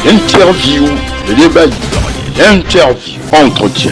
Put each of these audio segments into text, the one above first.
Interview, le débat, l'interview, entretien.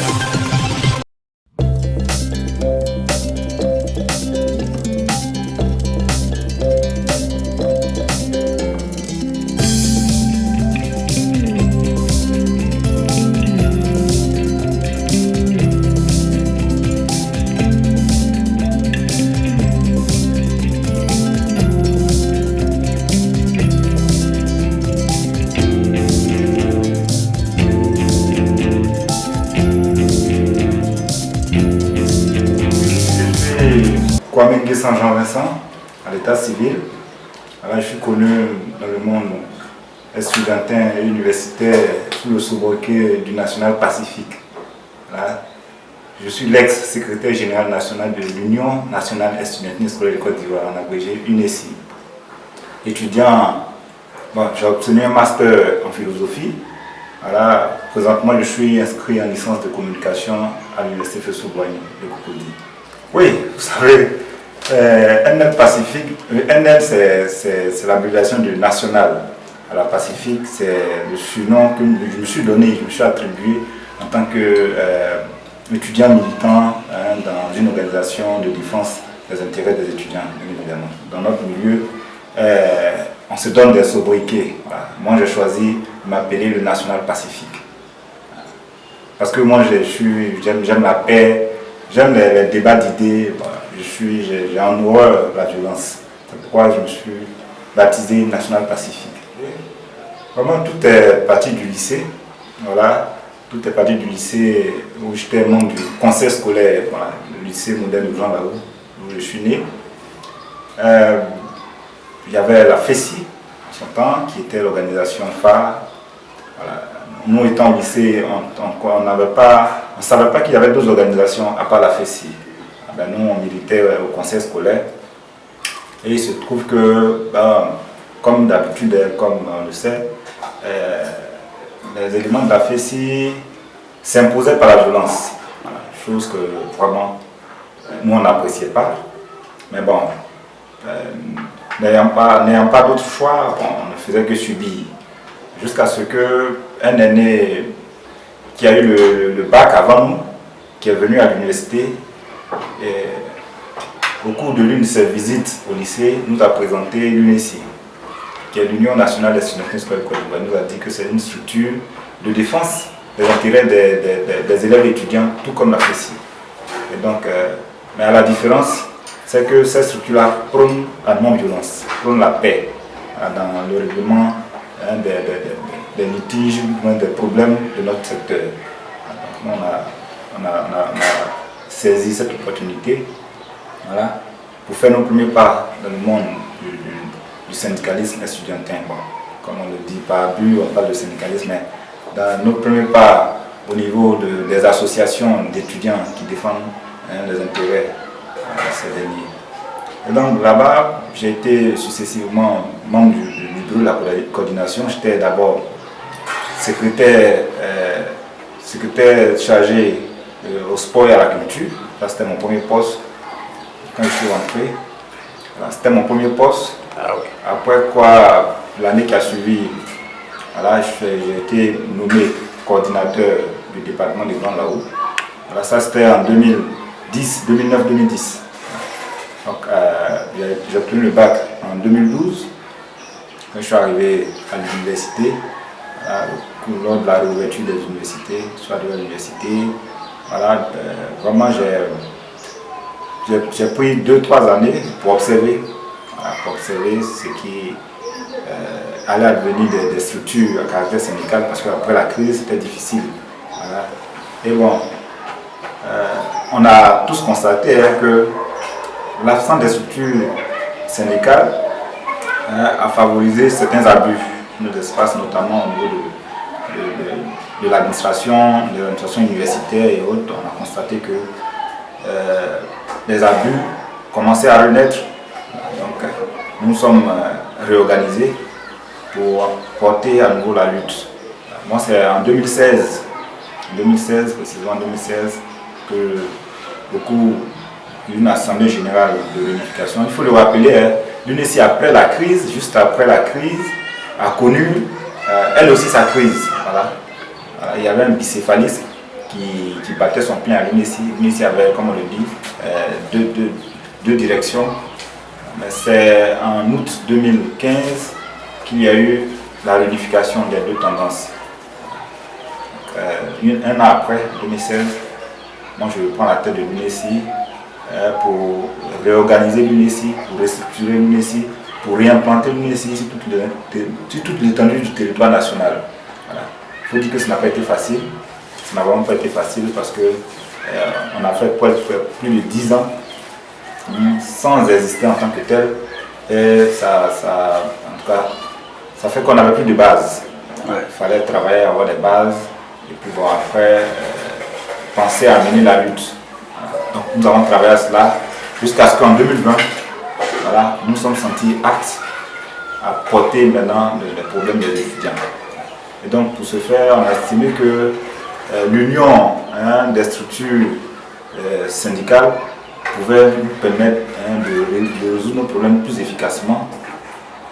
Kwame Jean-Vincent, à l'état civil. Alors, je suis connu dans le monde estudiantin et universitaire sous le sobriquet du National Pacifique. Voilà. Je suis l'ex-secrétaire général national de l'Union nationale estudiantine scolaire de Côte d'Ivoire, en abrégé UNESI. Étudiant, j'ai obtenu un master en philosophie. Voilà. Présentement, je suis inscrit en licence de communication à l'université Fessou-Boigny de Cocody. Oui, vous savez, NL Pacifique, NL c'est l'abréviation de national. Alors Pacifique, c'est le surnom que je me suis donné, je me suis attribué en tant qu'étudiant militant dans une organisation de défense des intérêts des étudiants, bien évidemment. Dans notre milieu, on se donne des sobriquets. Voilà. Moi, j'ai choisi de m'appeler le National Pacifique. Parce que moi, j'aime la paix. J'aime les débats d'idées, j'ai en horreur la violence. C'est pourquoi je me suis baptisé National Pacifique. Vraiment, tout est parti du lycée. Voilà. Tout est parti du lycée où j'étais membre du conseil scolaire, voilà, le lycée moderne de Jean Laou, où je suis né. Il y avait la FESI, en son temps, qui était l'organisation phare. Voilà. Nous étant au lycée, on ne savait pas qu'il y avait d'autres organisations à part la FESI. Nous, on militait au conseil scolaire. Et il se trouve que, comme d'habitude, comme on le sait, les éléments de la FESI s'imposaient par la violence. Voilà, chose que vraiment, nous, on n'appréciait pas. Mais bon, n'ayant pas d'autre choix, on ne faisait que subir. Jusqu'à ce qu'un aîné qui a eu le bac avant nous, qui est venu à l'université, au cours de l'une de ses visites au lycée, nous a présenté l'UNESI, qui est l'Union nationale estudiantine scolaire de Côte d'Ivoire. Il nous a dit que c'est une structure de défense des intérêts des élèves et étudiants, tout comme la FESI. Et donc, mais à la différence, c'est que cette structure-là prône la non-violence, prône la paix dans le règlement des litiges, des problèmes de notre secteur. Donc, on a saisi cette opportunité, voilà, pour faire nos premiers pas dans le monde du syndicalisme estudiantin. Bon, comme on le dit par abus, on parle de syndicalisme, mais dans nos premiers pas au niveau des associations d'étudiants qui défendent les intérêts de ces derniers. Et donc là-bas, j'ai été successivement membre du bureau de la coordination. J'étais d'abord secrétaire chargé au sport et à la culture. Ça, c'était mon premier poste quand je suis rentré. Voilà, c'était mon premier poste. Ah oui. Après quoi, l'année qui a suivi, voilà, j'ai été nommé coordinateur du département des Grands Laou. Voilà, ça, c'était en 2009-2010. Donc, j'ai obtenu le bac en 2012. Quand je suis arrivé à l'université, lors de la réouverture des universités, soit de l'université, voilà, vraiment j'ai pris 2-3 années pour observer, ce qui allait advenir des structures à caractère syndical, parce qu'après la crise, c'était difficile. Voilà. Et bon, on a tous constaté que l'absence des structures syndicales a favorisé certains abus de nos espaces, notamment au niveau de l'administration, de l'administration universitaire et autres. On a constaté que les abus commençaient à renaître. Donc, nous sommes réorganisés pour porter à nouveau la lutte. Moi, c'est en 2016, précisément en 2016, que beaucoup d'une assemblée générale de réunification. Il faut le rappeler, l'UNESI après la crise, juste après la crise, a connu elle aussi sa crise. Voilà. Il y avait un bicéphalisme qui battait son plein à l'UNESI. L'UNESI avait, comme on le dit, deux directions. Mais c'est en août 2015 qu'il y a eu la réunification des deux tendances. Un an après, 2016, moi je prends la tête de l'UNESI pour réorganiser l'UNESI, pour restructurer l'UNESI, pour réimplanter l'UNESI sur toute l'étendue du territoire national. Voilà. Il faut dire que ça n'a pas été facile. Ça n'a vraiment pas été facile parce que on a fait plus de 10 ans sans exister en tant que tel. Et en tout cas, ça fait qu'on n'avait plus de base. Il fallait travailler, avoir des bases, et puis bon, après, penser à mener la lutte. Donc nous avons travaillé à cela jusqu'à ce qu'en 2020, voilà, nous sommes sentis aptes à porter maintenant les problèmes des étudiants. Et donc pour ce faire, on a estimé que l'union des structures syndicales pouvait nous permettre de résoudre nos problèmes plus efficacement.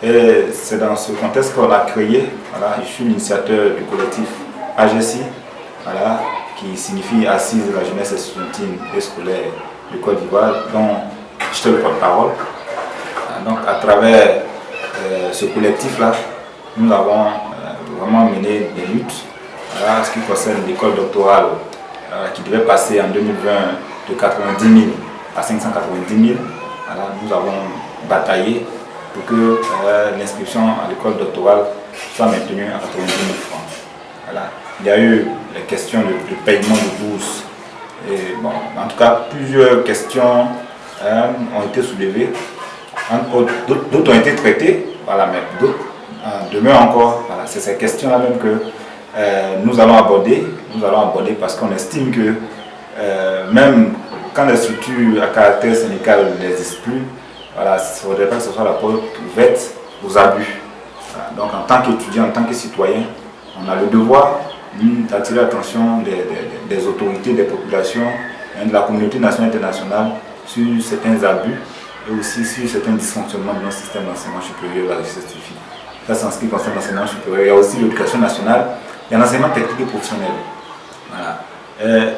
Et c'est dans ce contexte qu'on a créé, voilà, je suis l'initiateur du collectif AGESI, voilà, qui signifie Assise de la jeunesse estudiantine et scolaire de Côte d'Ivoire, dont je suis le porte-parole. Donc à travers ce collectif-là, nous avons vraiment mené des luttes, voilà, en ce qui concerne l'école doctorale qui devait passer en 2020 de 90 000 à 590 000. Voilà, nous avons bataillé pour que l'inscription à l'école doctorale soit maintenue à 90 000 francs. Voilà. Il y a eu les questions de paiement de bourse. Et bon, en tout cas, plusieurs questions ont été soulevées. D'autres ont été traitées, voilà, mais d'autres demeurent encore. Voilà, c'est ces questions-là même que nous allons aborder parce qu'on estime que même quand les structures à caractère syndical n'existent plus, voilà, il ne faudrait pas que ce soit la porte ouverte aux abus. Voilà, donc en tant qu'étudiant, en tant que citoyen, on a le devoir d'attirer l'attention des autorités, des populations, de la communauté nationale et internationale sur certains abus et aussi sur certains dysfonctionnements de notre système d'enseignement supérieur à la richesse du fil. Ça, c'est en ce qui concerne l'enseignement supérieur. Il y a aussi l'éducation nationale, il y a l'enseignement technique et professionnel. Voilà. Et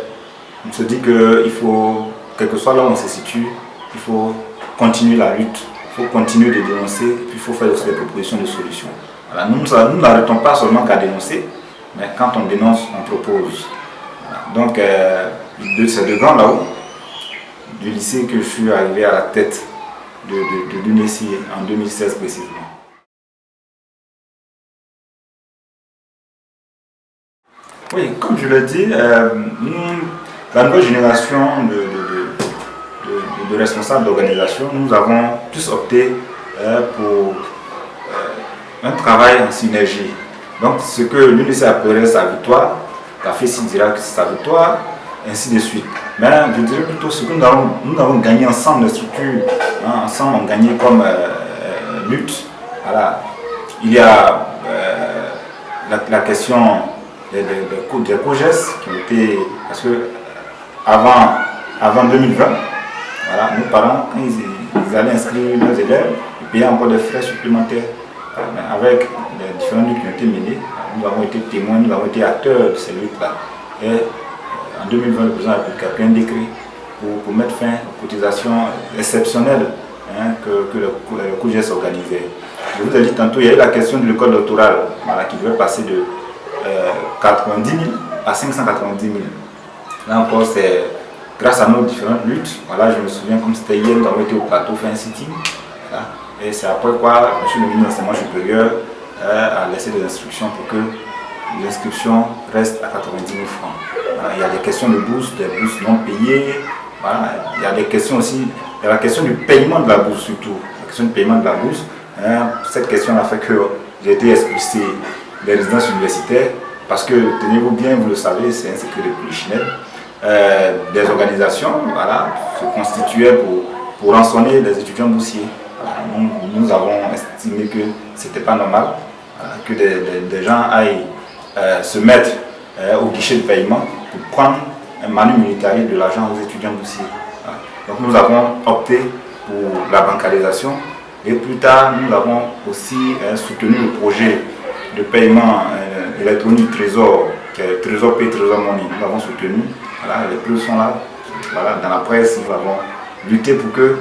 on se dit qu'il faut, quel que soit là où on se situe, il faut continuer la lutte, il faut continuer de dénoncer, et puis il faut faire aussi des propositions de solutions. Voilà. Nous n'arrêtons pas seulement qu'à dénoncer, mais quand on dénonce, on propose. Voilà. Donc, c'est de grands là-haut, du lycée que je suis arrivé à la tête de l'UNESI en 2016 précisément. Oui, comme je l'ai dit, la nouvelle génération de responsables d'organisation, nous avons tous opté pour un travail en synergie. Donc ce que l'UNESI appellerait sa victoire, la FESI dira que c'est sa victoire, ainsi de suite. Mais je dirais plutôt ce que nous avons gagné ensemble, les structures, ensemble on gagné comme lutte. Voilà. Il y a la question des COGES qui ont été, parce que avant 2020, voilà, nos parents, quand ils allaient inscrire leurs élèves, ils payaient encore des frais supplémentaires. Mais avec les différents luttes qui ont été menées, nous avons été témoins, nous avons été acteurs de ces luttes-là. Et en 2020, le président de la République a pris un décret pour mettre fin aux cotisations exceptionnelles que le COGES organisait. Je vous ai dit tantôt, il y a eu la question de l'école doctorale, voilà, qui devait passer de 90 000 à 590 000. Là encore, c'est grâce à nos différentes luttes. Voilà, je me souviens comme c'était hier, nous avons été au plateau, fait un sitting. Voilà, et c'est après quoi, M. le ministre de l'Enseignement supérieur a laissé des instructions pour que l'inscription reste à 90 000 francs. Voilà, il y a des questions de bourse, des bourses non payées. Voilà, il y a des questions aussi, il y a la question du paiement de la bourse surtout. La question du paiement de la bourse. Cette question a fait que j'ai été expulsé des résidences universitaires parce que, tenez-vous bien, vous le savez, c'est un secret de polichinelle. Des organisations, voilà, se constituaient pour rançonner les étudiants boursiers. Voilà, nous avons estimé que ce n'était pas normal, voilà, que des gens aillent se mettre au guichet de paiement pour prendre un manu militari de l'argent aux étudiants boursiers. Voilà. Donc nous avons opté pour la bancarisation et plus tard nous avons aussi soutenu le projet de paiement électronique Trésor, qui est Trésor Pay, Trésor Money, nous avons soutenu. Voilà, les preuves sont là. Voilà, dans la presse, nous avons lutté pour que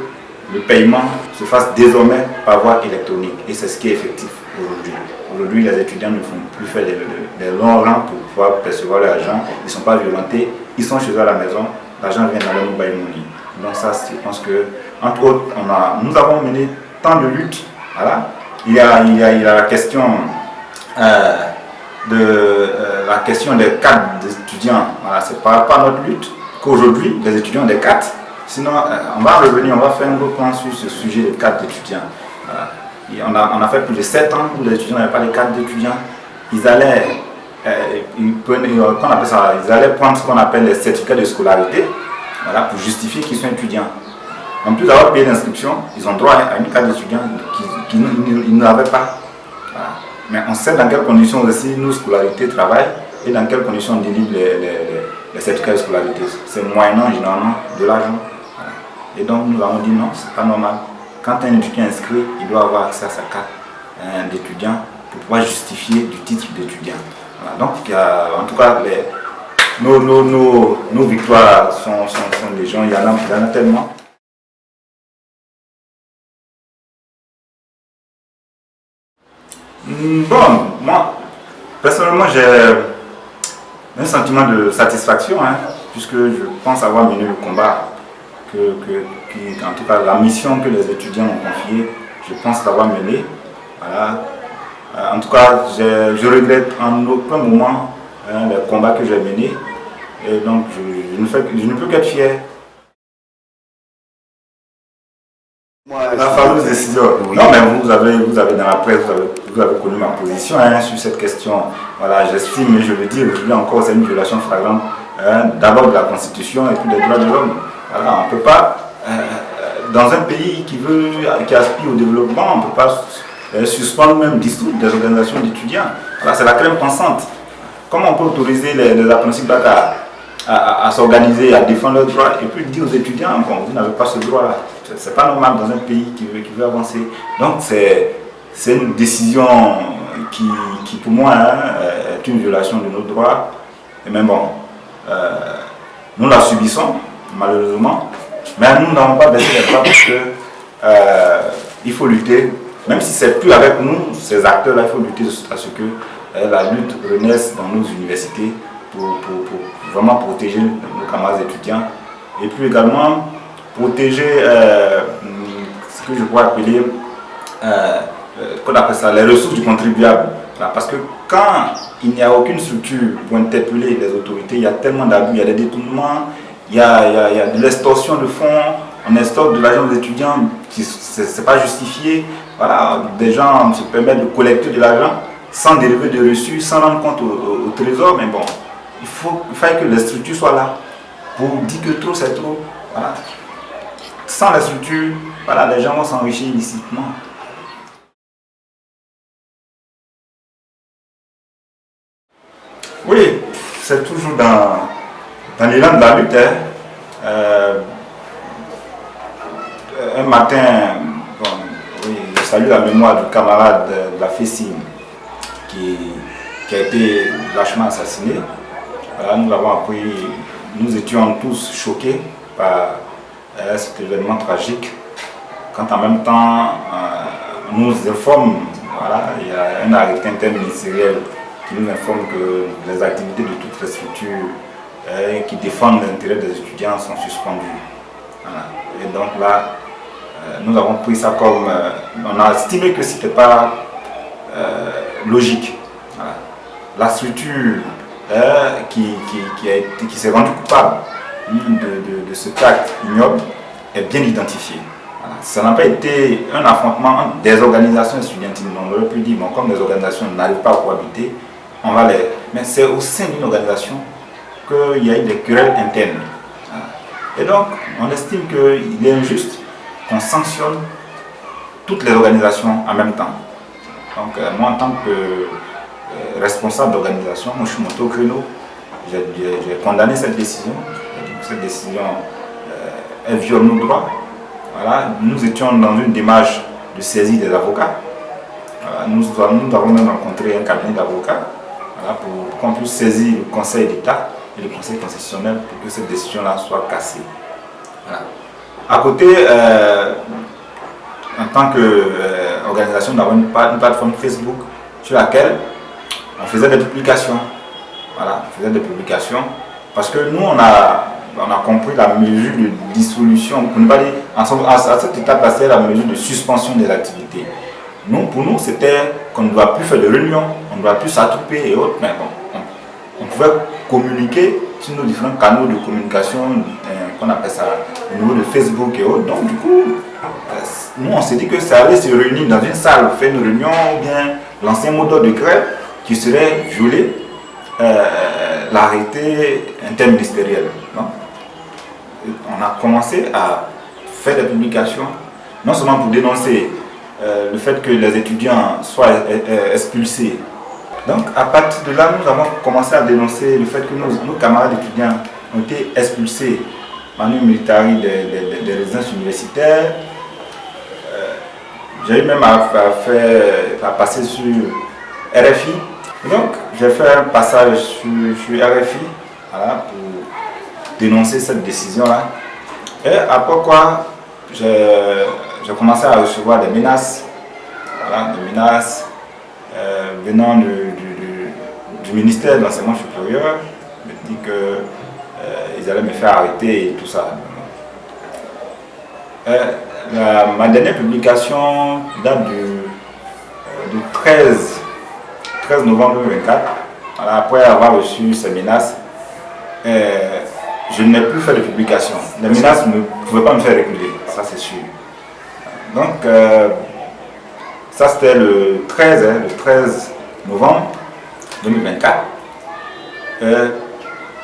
le paiement se fasse désormais par voie électronique. Et c'est ce qui est effectif aujourd'hui. Aujourd'hui, les étudiants ne font plus faire des longs rangs pour pouvoir percevoir l'argent. Ils ne sont pas violentés. Ils sont chez eux à la maison. L'argent vient dans le mobile money. Donc ça, je pense que, entre autres, nous avons mené tant de luttes. Voilà. Il y a la question la question des cartes d'étudiants. Voilà, c'est pas notre lutte qu'aujourd'hui les étudiants ont des cartes. Sinon, on va revenir, on va faire un gros point sur ce sujet des cartes d'étudiants. Voilà. On a fait plus de 7 ans où les étudiants n'avaient pas de cartes d'étudiants. Ils allaient, ils allaient prendre ce qu'on appelle les certificats de scolarité, voilà, pour justifier qu'ils sont étudiants. En plus d'avoir payé l'inscription, ils ont droit à une carte d'étudiant qu'ils n'avaient pas. Voilà. Mais on sait dans quelles conditions aussi nos scolarités travaillent et dans quelles conditions on délivre les certificats de scolarité. C'est moyennant généralement de l'argent. Voilà. Et donc nous avons dit non, c'est pas normal. Quand un étudiant est inscrit, il doit avoir accès à sa carte d'étudiant pour pouvoir justifier du titre d'étudiant. Voilà. Donc en tout cas, nos victoires sont des gens, il y en a tellement. Bon, moi, personnellement, j'ai un sentiment de satisfaction, hein, puisque je pense avoir mené le combat, en tout cas la mission que les étudiants m'ont confiée, je pense l'avoir menée. Voilà. En tout cas, je regrette en aucun moment le combat que j'ai mené, et donc je ne peux qu'être fier. La fameuse décision. Oui. Non, mais vous avez dans la presse, vous avez connu ma position sur cette question. Voilà, j'estime, et je le dis aujourd'hui encore, c'est une violation flagrante d'abord de la Constitution et puis des droits de l'homme. Voilà, on ne peut pas, dans un pays qui aspire au développement, on ne peut pas suspendre, même dissoudre des organisations d'étudiants. Voilà, c'est la crème pensante. Comment on peut autoriser les apprentis bac à s'organiser, à défendre leurs droits et puis dire aux étudiants, bon, vous n'avez pas ce droit-là. C'est pas normal dans un pays qui veut avancer. Donc c'est une décision qui pour moi est une violation de nos droits. Et même bon, nous la subissons malheureusement, mais nous n'avons pas baissé les bras parce que il faut lutter, même si c'est plus avec nous, ces acteurs-là, il faut lutter à ce que la lutte renaisse dans nos universités pour vraiment protéger nos camarades étudiants et puis également protéger ce que je pourrais appeler qu'on appelle ça, les ressources du contribuable. Parce que quand il n'y a aucune structure pour interpeller les autorités, il y a tellement d'abus, il y a des détournements, il y a de l'extorsion de fonds, on extorque de l'argent des étudiants, ce n'est pas justifié. Voilà, des gens se permettent de collecter de l'argent sans dériver de reçus, sans rendre compte au trésor, mais bon, il fallait que les structures soient là pour dire que trop c'est trop. Voilà. Sans la structure, voilà, les gens vont s'enrichir illicitement. Oui, c'est toujours dans l'élan de la lutte. Un matin, bon, oui, je salue la mémoire du camarade de la FESIM qui a été lâchement assassiné. Voilà, nous l'avons appris, nous étions tous choqués par cet événement tragique, quand en même temps on nous informe, voilà, il y a un arrêté interministériel qui nous informe que les activités de toutes les structures qui défendent l'intérêt des étudiants sont suspendues. Voilà. Et donc là, nous avons pris ça comme, on a estimé que ce n'était pas logique. Voilà. La structure qui s'est rendue coupable de cet acte ignoble est bien identifiée. Voilà. Ça n'a pas été un affrontement entre des organisations estudiantines. On aurait pu dire, bon, comme les organisations n'arrivent pas à cohabiter, on va les... Mais c'est au sein d'une organisation qu'il y a eu des querelles internes. Voilà. Et donc, on estime qu'il est injuste qu'on sanctionne toutes les organisations en même temps. Donc, moi, en tant que responsable d'organisation, moi, je suis monté au créneau. J'ai condamné cette décision. Cette décision, elle viole nos droits. Voilà. Nous étions dans une démarche de saisie des avocats. nous avons même rencontré un cabinet d'avocats, voilà, pour qu'on puisse saisir le Conseil d'État et le Conseil constitutionnel pour que cette décision-là soit cassée. Voilà. À côté, en tant qu'organisation, nous avons une plateforme Facebook sur laquelle on faisait des publications. Voilà, on faisait des publications parce que nous, on a compris la mesure de dissolution. Pour ne pas dire, à cette étape-là, c'est la mesure de suspension des activités. Pour nous, c'était qu'on ne doit plus faire de réunions, on ne doit plus s'attrouper et autres, mais bon, on pouvait communiquer sur nos différents canaux de communication, qu'on appelle ça au niveau de Facebook et autres. Donc, du coup, nous, on s'est dit que ça allait se réunir dans une salle, faire une réunion, ou bien lancer un mot d'ordre de grève qui serait violer l'arrêté interministériel. Non? On a commencé à faire des publications, non seulement pour dénoncer le fait que les étudiants soient expulsés. Donc, à partir de là, nous avons commencé à dénoncer le fait que nos camarades étudiants ont été expulsés manu militari des résidences universitaires. J'ai eu même à passer sur RFI. Donc, j'ai fait un passage sur RFI, voilà, pour dénoncer cette décision-là. Et après quoi, j'ai commencé à recevoir des menaces, voilà, des menaces venant du ministère de l'enseignement supérieur. Ils me disent qu'ils allaient me faire arrêter et tout ça. Ma dernière publication date du 13 novembre 2024. Voilà, après avoir reçu ces menaces, je n'ai plus fait de publication. Les menaces ne pouvaient pas me faire reculer, ça c'est sûr. Donc, ça c'était le 13 novembre 2024.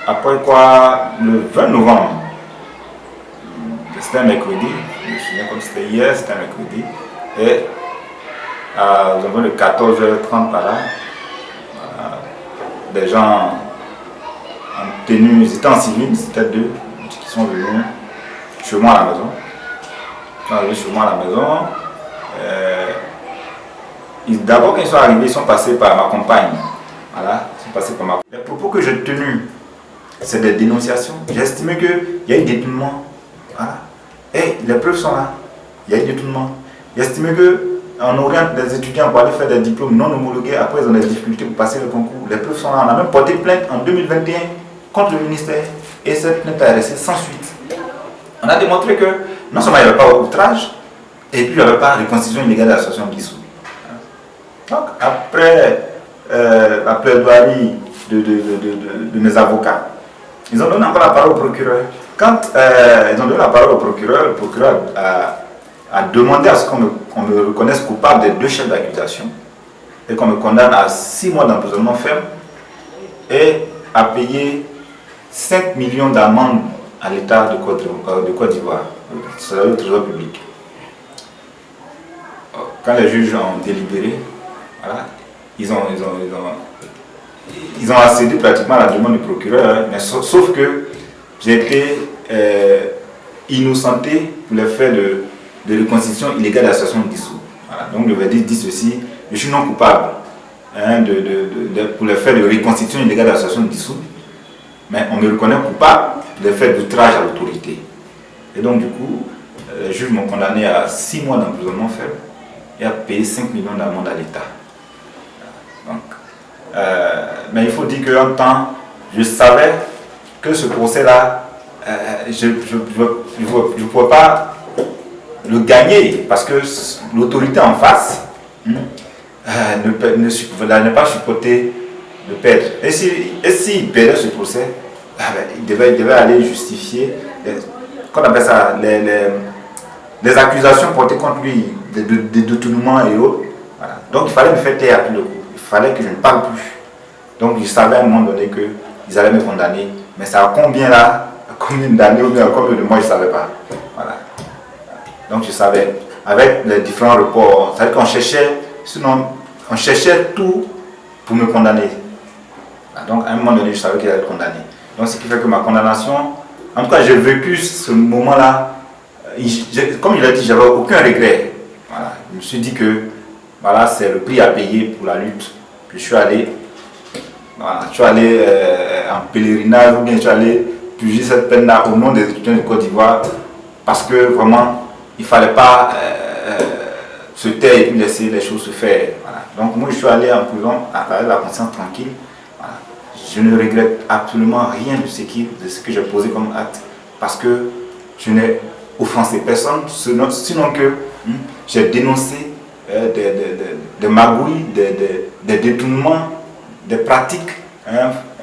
Après quoi, le 20 novembre, c'était un mercredi, je me souviens comme c'était hier, c'était un mercredi. Et aux environs de 14h30 par là, des gens en tenue, ils étaient en civil, c'était deux qui sont venus chez moi à la maison. Ils sont arrivés chez moi à la maison. D'abord, quand ils sont arrivés, ils sont passés par ma compagne. Voilà, ils sont passés par ma compagne. Les propos que j'ai tenus, c'est des dénonciations. J'ai estimé qu'il y a eu détournement. Voilà. Et les preuves sont là. Il y a eu détournement. J'ai estimé qu'on oriente des étudiants pour aller faire des diplômes non homologués. Après, ils ont des difficultés pour passer le concours. Les preuves sont là. On a même porté plainte en 2021 contre le ministère. Et cette plainte est restée sans suite. On a démontré que non seulement il n'y avait pas outrage, et puis il n'y avait pas reconstitution illégale de l'association dissoute. Donc, après la plaidoirie de mes avocats, ils ont donné encore la parole au procureur. Quand ils ont donné la parole au procureur, le procureur a demandé à ce qu'on me reconnaisse coupable des deux chefs d'accusation et qu'on me condamne à 6 mois d'emprisonnement ferme et à payer 5 millions d'amendes à l'État de Côte d'Ivoire, c'est le trésor public. Quand les juges ont délibéré, voilà, ils ont accédé pratiquement à la demande du procureur, mais sauf que j'ai été innocenté pour le fait de reconstitution illégale d'association dissoute. Voilà. Donc le verdict dit ceci: je suis non coupable pour le fait de reconstitution illégale d'association dissoute, mais on me reconnaît coupable pour le fait d'outrage à l'autorité. Et donc du coup, les juges m'ont condamné à 6 mois d'emprisonnement ferme et à payer 5 millions d'amende à l'État. Donc, mais il faut dire qu'en temps, je savais que ce procès-là, je ne pouvais pas le gagner parce que l'autorité en face n'a pas supporté de perdre. Et s'il perdait ce procès, il devait aller justifier, qu'on appelle ça, les accusations portées contre lui, des détournements et autres. Voilà. Donc il fallait me faire taire à tout le coup. Il fallait que je ne parle plus. Donc je savais à un moment donné qu'ils allaient me condamner. Mais ça a combien d'années ou bien combien de mois, je ne savais pas. Voilà. Donc je savais, avec les différents reports, c'est-à-dire qu'on cherchait, sinon on cherchait tout pour me condamner. Donc à un moment donné, je savais qu'il allait être condamné. Donc ce qui fait que ma condamnation, en tout cas j'ai vécu ce moment-là, comme il a dit, j'avais aucun regret. Voilà. Je me suis dit que voilà, c'est le prix à payer pour la lutte. Puis je suis allé, voilà, en pèlerinage, ou bien je suis allé puger cette peine-là au nom des étudiants de Côte d'Ivoire, parce que vraiment, il ne fallait pas se taire et puis laisser les choses se faire. Voilà. Donc moi, je suis allé en prison avec la conscience tranquille. Voilà. Je ne regrette absolument rien de ce que j'ai posé comme acte, parce que je n'ai offensé personne, sinon que j'ai dénoncé des magouilles, des détournements, des pratiques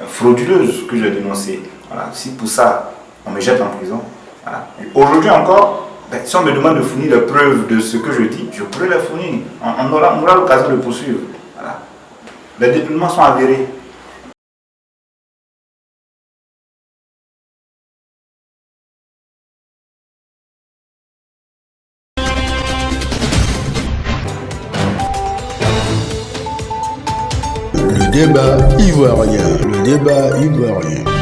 frauduleuses que j'ai dénoncées. Voilà. Si pour ça, on me jette en prison. Voilà. Aujourd'hui encore, si on me demande de fournir les preuves de ce que je dis, je pourrais les fournir. On aura l'occasion de poursuivre. Voilà. Les détournements sont avérés. Le débat ivoirien. Le débat ivoirien.